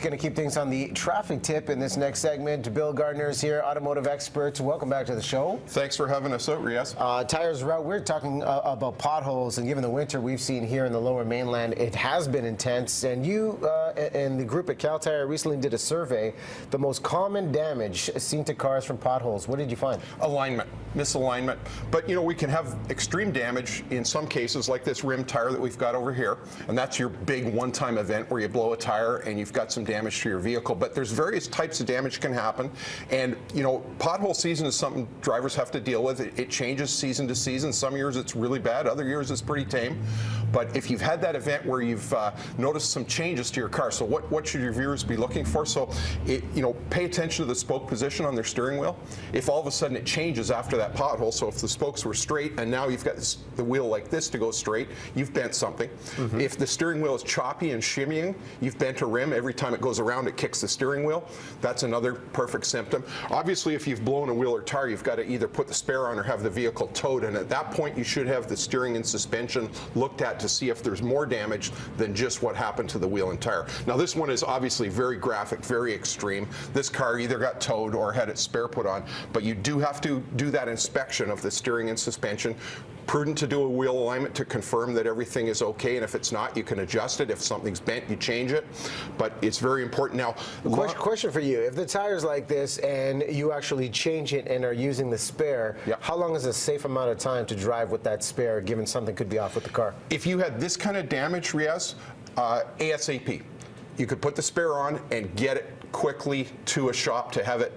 Going to keep things on the traffic tip in this next segment. Bill Gardner is here, automotive expert. Welcome back to the show. Thanks for having us out, Riaz. Tires route. We're talking about potholes, and given the winter we've seen here in the Lower Mainland, it has been intense. And you and the group at Kal Tire recently did a survey. The most common damage seen to cars from potholes. What did you find? Alignment, misalignment. But you know, we can have extreme damage in some cases, like this rim tire that we've got over here, and that's your big one-time event where you blow a tire and you've got some damage to your vehicle. But there's various types of damage can happen, and you know, pothole season is something drivers have to deal with. It changes season to season. Some years it's really bad, other years it's pretty tame. But if you've had that event where you've noticed some changes to your car, so what should your viewers be looking for? So you know, pay attention to the spoke position on their steering wheel. If all of a sudden it changes after that pothole, so if the spokes were straight and now you've got the wheel like this to go straight, you've bent something. If the steering wheel is choppy and shimmying, you've bent a rim. Every time it goes around, it kicks the steering wheel. That's another perfect symptom. Obviously, if you've blown a wheel or tire, you've got to either put the spare on or have the vehicle towed, and at that point you should have the steering and suspension looked at to see if there's more damage than just what happened to the wheel and tire. Now this one is obviously very graphic, very extreme. This car either got towed or had its spare put on, but you do have to do that inspection of the steering and suspension. Prudent to do a wheel alignment to confirm that everything is okay, and if it's not, you can adjust it. If something's bent, you change it. But it's very important. Now, question for you: if the tire's like this and you actually change it and are using the spare, how long is a safe amount of time to drive with that spare, given something could be off with the car? If you had this kind of damage, Riaz, ASAP. You could put the spare on and get it quickly to a shop to have it,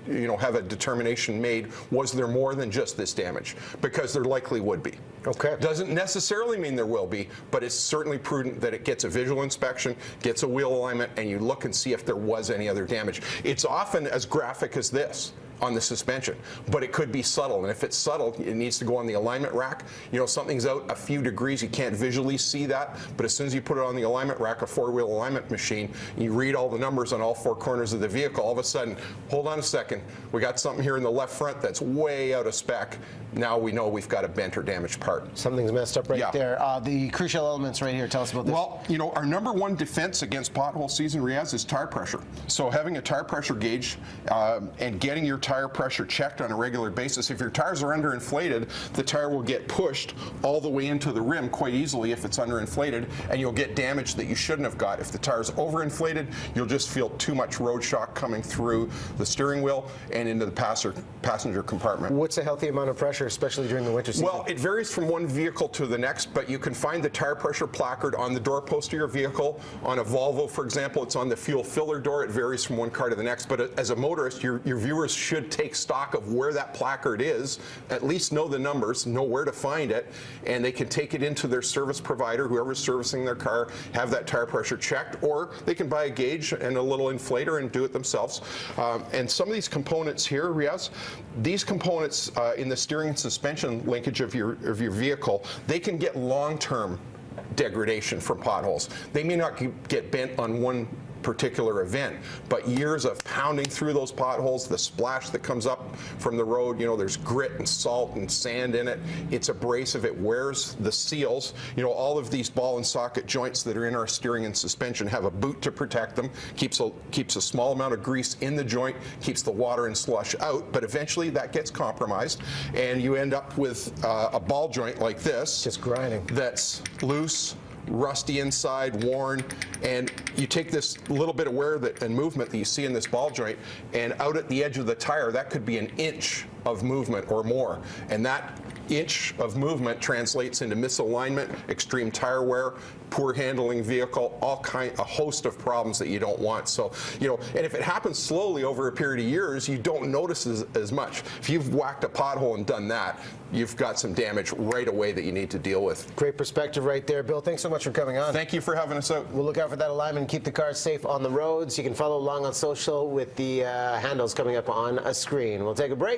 you know, have a determination made. Was there more than just this damage? Because there likely would be. Okay. Doesn't necessarily mean there will be, but it's certainly prudent that it gets a visual inspection, gets a wheel alignment, and you look and see if there was any other damage. It's often as graphic as this on the suspension, but it could be subtle, and if it's subtle, it needs to go on the alignment rack. You know, something's out a few degrees, you can't visually see that, but as soon as you put it on the alignment rack, a four-wheel alignment machine, you read all the numbers on all four corners of the vehicle, all of a sudden, hold on a second, we got something here in the left front that's way out of spec. Now we know we've got a bent or damaged part. Something's messed up right there. The crucial elements right here, tell us about this. Well, you know, our number one defense against pothole season, Riaz, is tire pressure. So having a tire pressure gauge and getting your tire pressure checked on a regular basis. If your tires are underinflated, the tire will get pushed all the way into the rim quite easily if it's underinflated, and you'll get damage that you shouldn't have got. If the tire's overinflated, you'll just feel too much road shock coming through the steering wheel and into the passenger compartment. What's a healthy amount of pressure, especially during the winter season? Well, it varies from one vehicle to the next, but you can find the tire pressure placard on the doorpost of your vehicle. On a Volvo, for example, it's on the fuel filler door. It varies from one car to the next, but as a motorist, your viewers should take stock of where that placard is, at least know the numbers, know where to find it, and they can take it into their service provider, whoever's servicing their car, have that tire pressure checked, or they can buy a gauge and a little inflator and do it themselves. And some of these components here, Riaz, these components in the steering and suspension linkage of your vehicle, they can get long-term degradation from potholes. They may not get bent on one particular event, but years of pounding through those potholes, the splash that comes up from the road, you know, there's grit and salt and sand in it. It's abrasive, it wears the seals. You know, all of these ball and socket joints that are in our steering and suspension have a boot to protect them, keeps a small amount of grease in the joint, keeps the water and slush out, but eventually that gets compromised, and you end up with a ball joint like this. Just grinding. That's loose, rusty inside, worn, and you take this little bit of wear and movement that you see in this ball joint, and out at the edge of the tire, that could be an inch of movement or more, and that inch of movement translates into misalignment, extreme tire wear, poor handling vehicle, a host of problems that you don't want. So, you know, and if it happens slowly over a period of years, you don't notice as much. If you've whacked a pothole and done that, you've got some damage right away that you need to deal with. Great perspective right there. Bill, thanks so much for coming on. Thank you for having us out. We'll look out for that alignment and keep the cars safe on the roads. You can follow along on social with the handles coming up on a screen. We'll take a break.